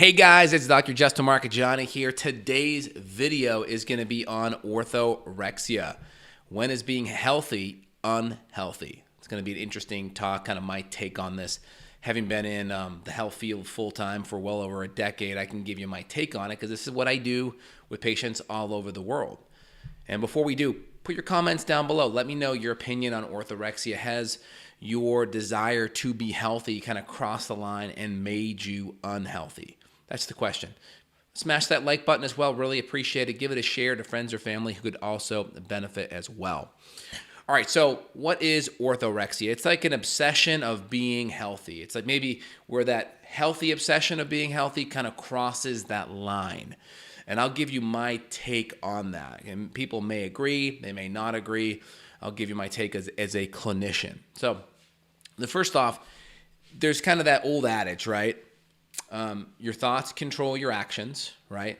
Hey guys, it's Dr. Justin Marcagiani here. Today's video is going to be on orthorexia. When is being healthy unhealthy? It's going to be an interesting talk, kind of my take on this. Having been in the health field full time for well over a decade, I can give you my take on it because this is what I do with patients all over the world. And before we do, put your comments down below. Let me know your opinion on orthorexia. Has your desire to be healthy kind of crossed the line and made you unhealthy? That's the question. Smash that like button as well. Really appreciate it. Give it a share to friends or family who could also benefit as well. All right, so what is orthorexia? It's like an obsession of being healthy. It's like maybe where that healthy obsession of being healthy kind of crosses that line. And I'll give you my take on that. And people may agree, they may not agree. I'll give you my take as a clinician. So the first off, there's kind of that old adage, right? Your thoughts control your actions, right?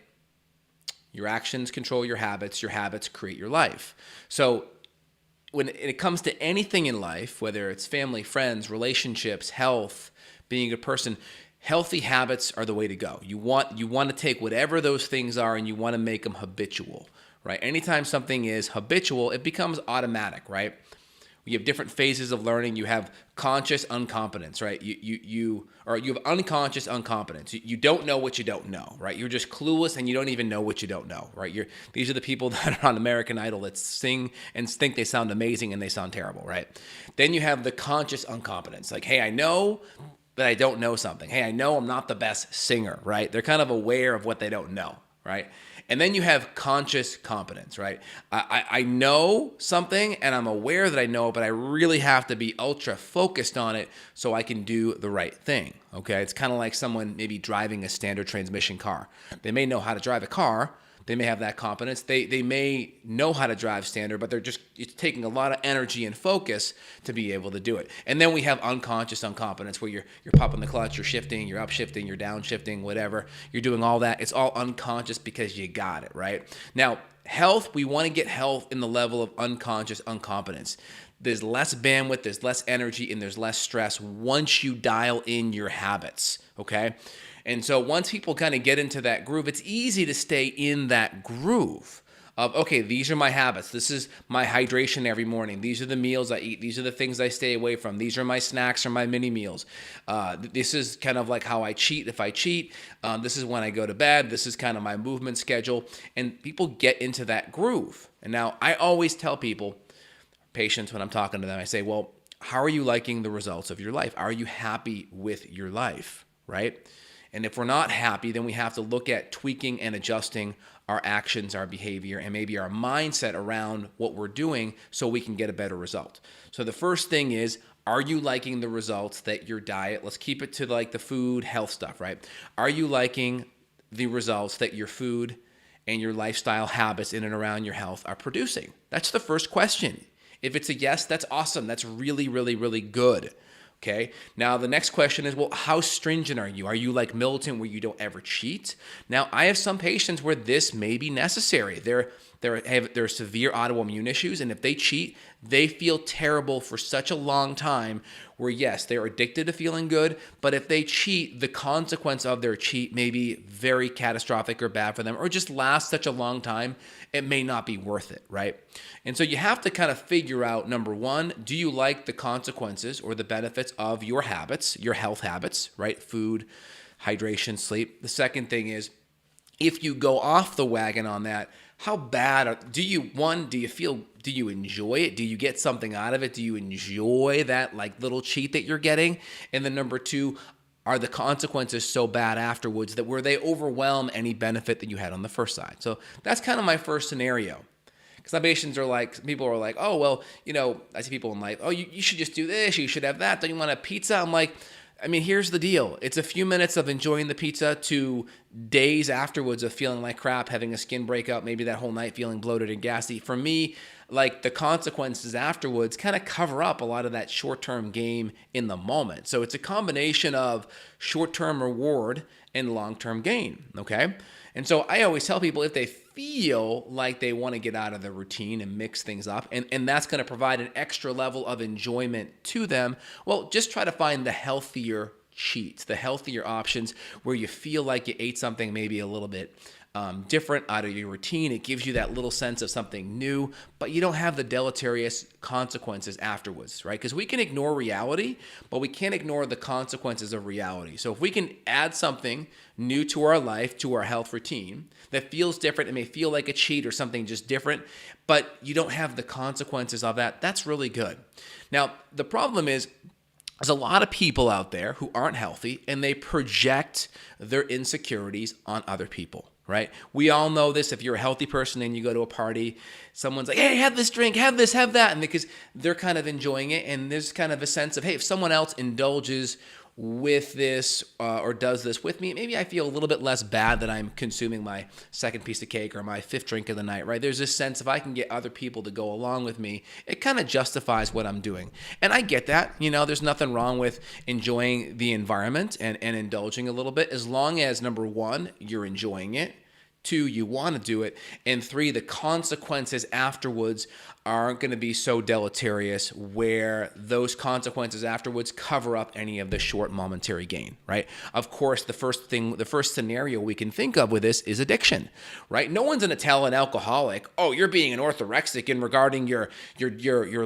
Your actions control your habits create your life. So when it comes to anything in life, whether it's family, friends, relationships, health, being a person, healthy habits are the way to go. You want to take whatever those things are and you want to make them habitual, right? Anytime something is habitual, it becomes automatic, right? You have different phases of learning. You have conscious incompetence, right? You have unconscious incompetence. You don't know what you don't know, right? You're just clueless and you don't even know what you don't know, right? These are the people that are on American Idol that sing and think they sound amazing and they sound terrible, right? Then you have the conscious incompetence. Like, hey, I know that I don't know something. Hey, I know I'm not the best singer, right? They're kind of aware of what they don't know, right? And then you have conscious competence, right? I know something and I'm aware that I know it, but I really have to be ultra focused on it so I can do the right thing, okay? It's kind of like someone maybe driving a standard transmission car. They may know how to drive a car. They may have that competence. They may know how to drive standard, but it's taking a lot of energy and focus to be able to do it. And then we have unconscious incompetence where you're popping the clutch, you're shifting, you're upshifting, you're downshifting, whatever. You're doing all that. It's all unconscious because you got it, right? Now, health, we want to get health in the level of unconscious incompetence. There's less bandwidth, there's less energy, and there's less stress once you dial in your habits, okay? And so once people kind of get into that groove, it's easy to stay in that groove of, okay, these are my habits. This is my hydration every morning. These are the meals I eat. These are the things I stay away from. These are my snacks or my mini meals. This is kind of like how I cheat if I cheat. This is when I go to bed. This is kind of my movement schedule. And people get into that groove. And now I always tell people, patients, when I'm talking to them, I say, well, how are you liking the results of your life? Are you happy with your life, right? And if we're not happy, then we have to look at tweaking and adjusting our actions, our behavior, and maybe our mindset around what we're doing so we can get a better result. So the first thing is, are you liking the results that your diet, let's keep it to like the food, health stuff, right? Are you liking the results that your food and your lifestyle habits in and around your health are producing? That's the first question. If it's a yes, that's awesome. That's really, really, really good. Okay. Now, the next question is, well, how stringent are you? Are you like militant where you don't ever cheat? Now, I have some patients where this may be necessary. They're severe autoimmune issues, and if they cheat, they feel terrible for such a long time where, yes, they're addicted to feeling good, but if they cheat, the consequence of their cheat may be very catastrophic or bad for them, or just last such a long time, it may not be worth it, right? And so you have to kind of figure out, number one, do you like the consequences or the benefits of your habits, your health habits, right? Food, hydration, sleep. The second thing is, if you go off the wagon on that, how bad do you enjoy it? Do you get something out of it? Do you enjoy that like little cheat that you're getting? And then number two, are the consequences so bad afterwards that where they overwhelm any benefit that you had on the first side? So that's kind of my first scenario. Because my patients are like, people are like, oh, well, I see people in life, oh, you should just do this, you should have that, don't you want a pizza? I'm like, I mean, here's the deal. It's a few minutes of enjoying the pizza to days afterwards of feeling like crap, having a skin breakout, maybe that whole night feeling bloated and gassy. For me, like the consequences afterwards kind of cover up a lot of that short-term game in the moment. So it's a combination of short-term reward and long-term gain, okay? And so I always tell people if they feel like they want to get out of the routine and mix things up, and that's going to provide an extra level of enjoyment to them, well, just try to find the healthier cheats, the healthier options where you feel like you ate something maybe a little bit different out of your routine. It gives you that little sense of something new, but you don't have the deleterious consequences afterwards, right? Because we can ignore reality, but we can't ignore the consequences of reality. So if we can add something new to our life, to our health routine that feels different, it may feel like a cheat or something just different, but you don't have the consequences of that, that's really good. Now, the problem is, there's a lot of people out there who aren't healthy and they project their insecurities on other people, right? We all know this. If you're a healthy person and you go to a party, someone's like, hey, have this drink, have this, have that. And because they're kind of enjoying it, and there's kind of a sense of, hey, if someone else indulges with this or does this with me, maybe I feel a little bit less bad that I'm consuming my second piece of cake or my fifth drink of the night, right? There's this sense if I can get other people to go along with me, it kind of justifies what I'm doing. And I get that, there's nothing wrong with enjoying the environment and indulging a little bit, as long as, number one, you're enjoying it. 2, you want to do it. And 3, the consequences afterwards aren't going to be so deleterious where those consequences afterwards cover up any of the short momentary gain, right? Of course, the first scenario we can think of with this is addiction, right? No one's going to tell an alcoholic, oh, you're being an orthorexic in regarding your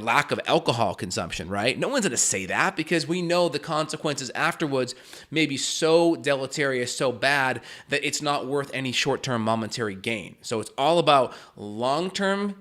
lack of alcohol consumption, right? No one's going to say that, because we know the consequences afterwards may be so deleterious, so bad that it's not worth any short-term momentary gain. So it's all about long-term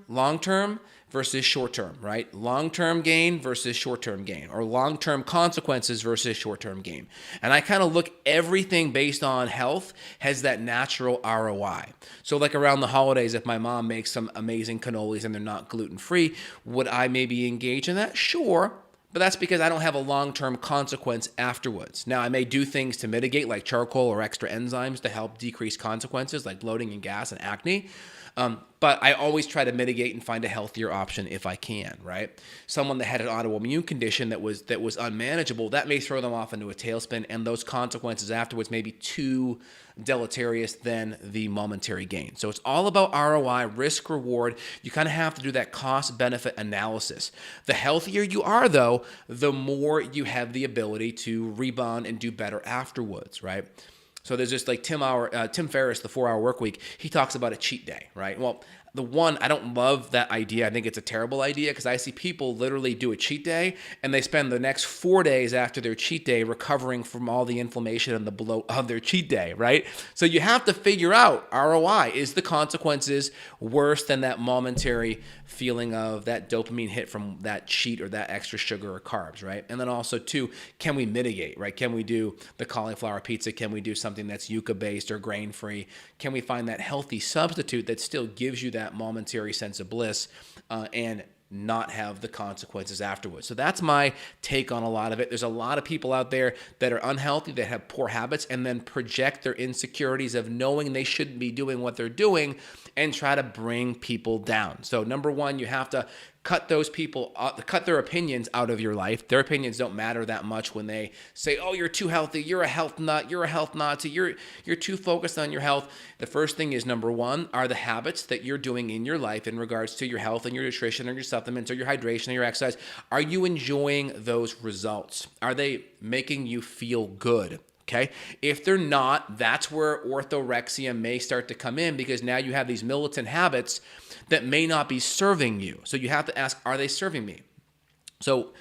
versus short-term, right? Long-term gain versus short-term gain, or long-term consequences versus short-term gain. And I kind of look everything based on health has that natural ROI. So like around the holidays, if my mom makes some amazing cannolis and they're not gluten-free, would I maybe engage in that? Sure. But that's because I don't have a long-term consequence afterwards. Now, I may do things to mitigate, like charcoal or extra enzymes to help decrease consequences like bloating and gas and acne. But I always try to mitigate and find a healthier option if I can, right? Someone that had an autoimmune condition that was unmanageable, that may throw them off into a tailspin, and those consequences afterwards may be too deleterious than the momentary gain. So it's all about ROI, risk reward. You kind of have to do that cost benefit analysis. The healthier you are, though, the more you have the ability to rebound and do better afterwards, right? So there's just like Tim Ferriss, the 4-Hour Work Week. He talks about a cheat day, right? Well, I don't love that idea. I think it's a terrible idea, because I see people literally do a cheat day and they spend the next 4 days after their cheat day recovering from all the inflammation and the bloat of their cheat day, right? So you have to figure out ROI. Is the consequences worse than that momentary feeling of that dopamine hit from that cheat or that extra sugar or carbs, right? And then also, 2, can we mitigate, right? Can we do the cauliflower pizza? Can we do something that's yucca-based or grain-free? Can we find that healthy substitute that still gives you that momentary sense of bliss and not have the consequences afterwards? So that's my take on a lot of it. There's a lot of people out there that are unhealthy, that have poor habits, and then project their insecurities of knowing they shouldn't be doing what they're doing and try to bring people down. So number one, you have to cut those people, cut their opinions out of your life. Their opinions don't matter that much when they say, oh, you're too healthy, you're a health nut, you're a health Nazi, you're too focused on your health. The first thing is, number one, are the habits that you're doing in your life in regards to your health and your nutrition or your supplements or your hydration or your exercise. Are you enjoying those results? Are they making you feel good? Okay. If they're not, that's where orthorexia may start to come in, because now you have these militant habits that may not be serving you. So you have to ask, are they serving me? So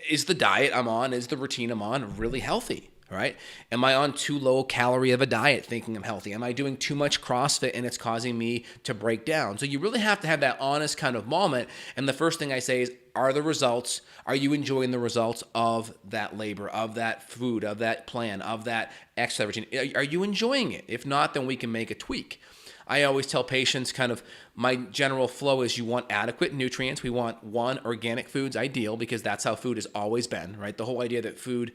is the diet I'm on, is the routine I'm on really healthy? Right? Am I on too low calorie of a diet thinking I'm healthy? Am I doing too much CrossFit and it's causing me to break down? So you really have to have that honest kind of moment. And the first thing I say is, are you enjoying the results of that labor, of that food, of that plan, of that exercise routine? Are you enjoying it? If not, then we can make a tweak. I always tell patients kind of my general flow is you want adequate nutrients. We want, 1, organic foods, ideal, because that's how food has always been, right? The whole idea that food,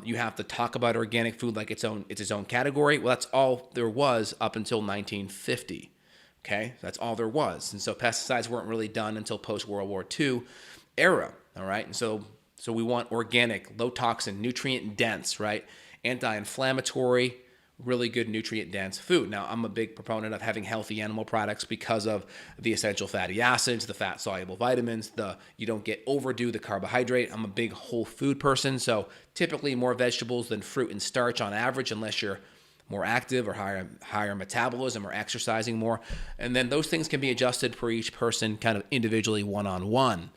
you have to talk about organic food like it's its own category. Well, that's all there was up until 1950. Okay, that's all there was. And so pesticides weren't really done until post-World War II era. All right, and so we want organic, low toxin, nutrient dense, right? Anti-inflammatory, really good nutrient-dense food. Now, I'm a big proponent of having healthy animal products because of the essential fatty acids, the fat-soluble vitamins, you don't get overdue the carbohydrate. I'm a big whole food person, so typically more vegetables than fruit and starch on average, unless you're more active or higher metabolism or exercising more. And then those things can be adjusted for each person kind of individually one-on-one.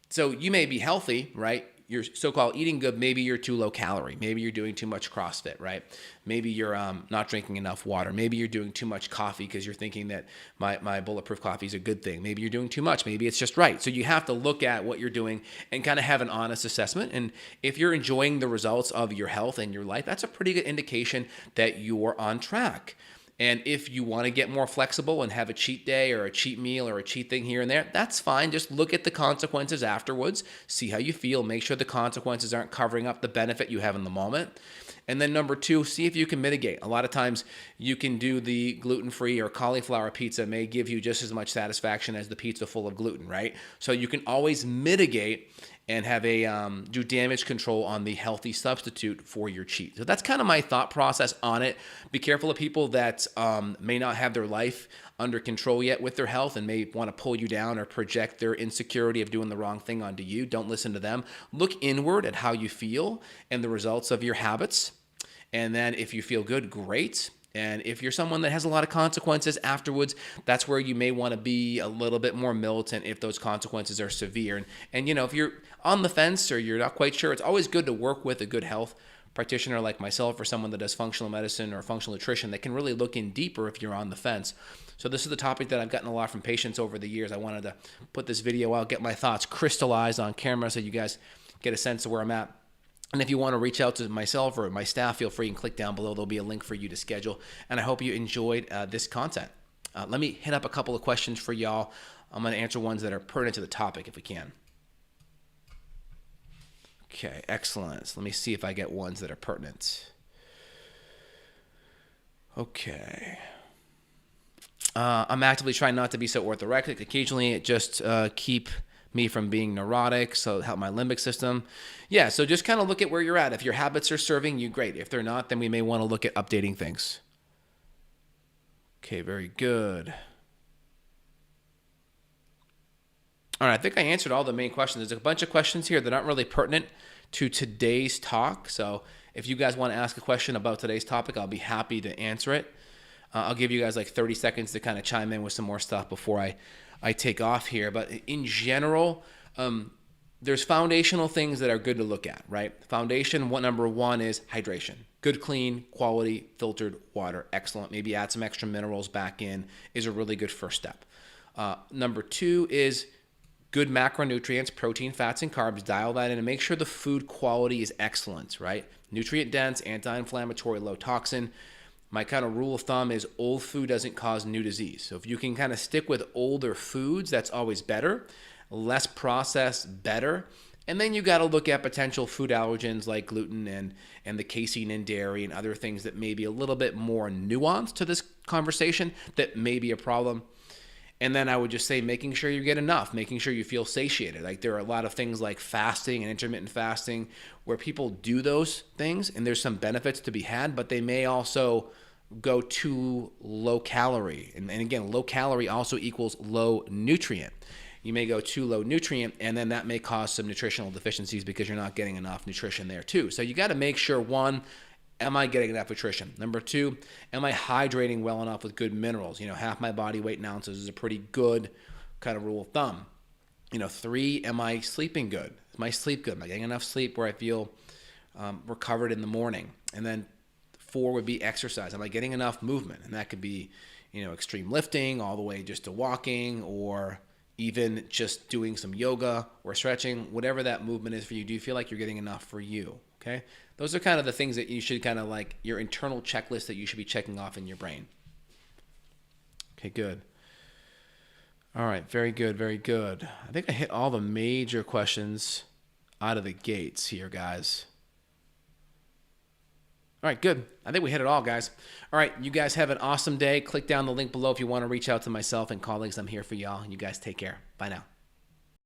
So you may be healthy, right? You're so-called eating good. Maybe you're too low calorie. Maybe you're doing too much CrossFit, right? Maybe you're not drinking enough water. Maybe you're doing too much coffee because you're thinking that my bulletproof coffee is a good thing. Maybe you're doing too much. Maybe it's just right. So you have to look at what you're doing and kind of have an honest assessment. And if you're enjoying the results of your health and your life, that's a pretty good indication that you're on track. And if you want to get more flexible and have a cheat day or a cheat meal or a cheat thing here and there, that's fine. Just look at the consequences afterwards, see how you feel, make sure the consequences aren't covering up the benefit you have in the moment. And then number two, see if you can mitigate. A lot of times you can do the gluten-free or cauliflower pizza may give you just as much satisfaction as the pizza full of gluten, right? So you can always mitigate and have do damage control on the healthy substitute for your cheat. So that's kind of my thought process on it. Be careful of people that may not have their life under control yet with their health and may want to pull you down or project their insecurity of doing the wrong thing onto you. Don't listen to them. Look inward at how you feel and the results of your habits. And then if you feel good, great. And if you're someone that has a lot of consequences afterwards, that's where you may want to be a little bit more militant if those consequences are severe. And if you're on the fence or you're not quite sure, it's always good to work with a good health practitioner like myself or someone that does functional medicine or functional nutrition that can really look in deeper if you're on the fence. So this is the topic that I've gotten a lot from patients over the years. I wanted to put this video out, get my thoughts crystallized on camera so you guys get a sense of where I'm at. And if you want to reach out to myself or my staff, feel free and click down below. There'll be a link for you to schedule. And I hope you enjoyed this content. Let me hit up a couple of questions for y'all. I'm going to answer ones that are pertinent to the topic if we can. Okay, excellent. So let me see if I get ones that are pertinent. Okay. I'm actively trying not to be so orthorexic. Occasionally, it just keep me from being neurotic, so help my limbic system. Yeah, so just kind of look at where you're at. If your habits are serving you, great. If they're not, then we may want to look at updating things. Okay, very good. All right, I think I answered all the main questions. There's a bunch of questions here that aren't really pertinent to today's talk. So if you guys want to ask a question about today's topic, I'll be happy to answer it. I'll give you guys like 30 seconds to kind of chime in with some more stuff before I take off here. But in general, there's foundational things that are good to look at, right? Foundation, number one is hydration. Good, clean, quality, filtered water. Excellent. Maybe add some extra minerals back in is a really good first step. Number two is good macronutrients, protein, fats, and carbs. Dial that in and make sure the food quality is excellent, right? Nutrient dense, anti-inflammatory, low toxin. My kind of rule of thumb is old food doesn't cause new disease. So if you can kind of stick with older foods, that's always better. Less processed, better. And then you got to look at potential food allergens like gluten and the casein in dairy and other things that may be a little bit more nuanced to this conversation that may be a problem. And then I would just say making sure you get enough, making sure you feel satiated. Like there are a lot of things like fasting and intermittent fasting where people do those things and there's some benefits to be had, but they may also go too low calorie. And again, low calorie also equals low nutrient. You may go too low nutrient and then that may cause some nutritional deficiencies because you're not getting enough nutrition there too. So you got to make sure, one, am I getting enough nutrition? Number two, am I hydrating well enough with good minerals? Half my body weight in ounces is a pretty good kind of rule of thumb. Three, am I sleeping good? Is my sleep good? Am I getting enough sleep where I feel recovered in the morning? And then four would be exercise. Am I getting enough movement? And that could be, extreme lifting all the way just to walking or even just doing some yoga or stretching, whatever that movement is for you. Do you feel like you're getting enough for you? Okay. Those are kind of the things that you should kind of like your internal checklist that you should be checking off in your brain. Okay, good. All right. Very good. Very good. I think I hit all the major questions out of the gates here, guys. All right, good. I think we hit it all, guys. All right, you guys have an awesome day. Click down the link below if you want to reach out to myself and colleagues. I'm here for y'all. You guys take care. Bye now.